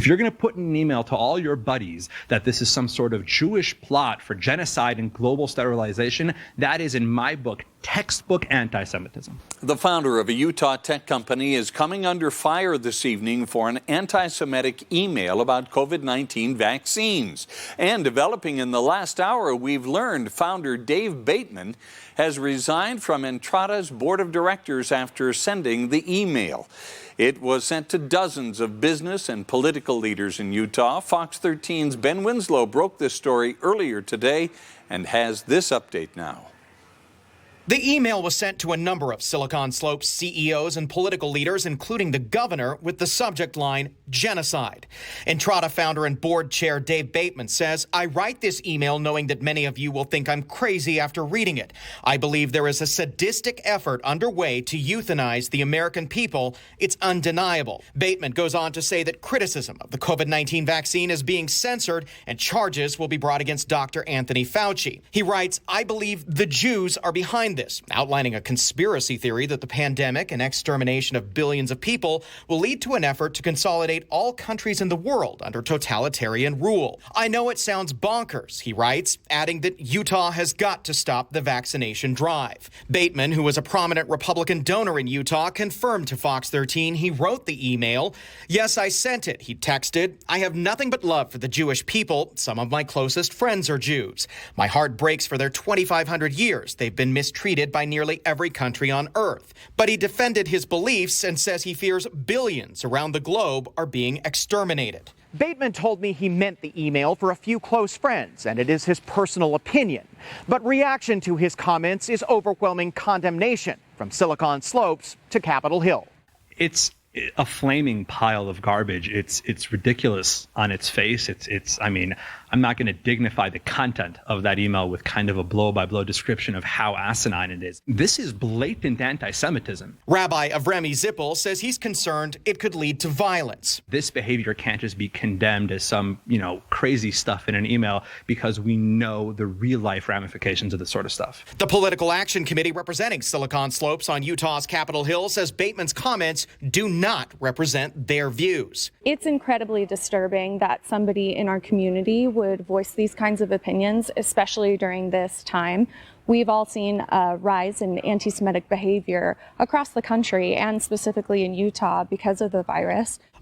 If you're going to put in an email to all your buddies that this is some sort of Jewish plot for genocide and global sterilization, that is, in my book, textbook anti-Semitism. The founder of a Utah tech company is coming under fire this evening for an anti-Semitic email about COVID-19 vaccines. And developing in the last hour, we've learned founder Dave Bateman has resigned from Entrada's board of directors after sending the email. It was sent to dozens of business and political leaders in Utah. Fox 13's Ben Winslow broke this story earlier today and has this update now. The email was sent to a number of Silicon Slopes CEOs and political leaders, including the governor, with the subject line, genocide. Entrada founder and board chair Dave Bateman says, I write this email knowing that many of you will think I'm crazy after reading it. I believe there is a sadistic effort underway to euthanize the American people. It's undeniable. Bateman goes on to say that criticism of the COVID-19 vaccine is being censored and charges will be brought against Dr. Anthony Fauci. He writes, I believe the Jews are behind this, outlining a conspiracy theory that the pandemic and extermination of billions of people will lead to an effort to consolidate all countries in the world under totalitarian rule. I know it sounds bonkers, he writes, adding that Utah has got to stop the vaccination drive. Bateman, who was a prominent Republican donor in Utah, confirmed to Fox 13 he wrote the email. Yes, I sent it, he texted. I have nothing but love for the Jewish people. Some of my closest friends are Jews. My heart breaks for their 2,500 years. They've been mistreated by nearly every country on earth. But he defended his beliefs and says he fears billions around the globe are being exterminated. Bateman told me he meant the email for a few close friends, and it is his personal opinion. But reaction to his comments is overwhelming condemnation, from Silicon Slopes to Capitol Hill. It's a flaming pile of garbage. It's ridiculous on its face. I mean, I'm not going to dignify the content of that email with kind of a blow-by-blow description of how asinine it is. This is blatant anti-Semitism. Rabbi Avremi Zippel says he's concerned it could lead to violence. This behavior can't just be condemned as some, crazy stuff in an email, because we know the real-life ramifications of this sort of stuff. The Political Action Committee representing Silicon Slopes on Utah's Capitol Hill says Bateman's comments do not represent their views. It's incredibly disturbing that somebody in our community would voice these kinds of opinions, especially during this time. We've all seen a rise in anti-Semitic behavior across the country and specifically in Utah because of the virus.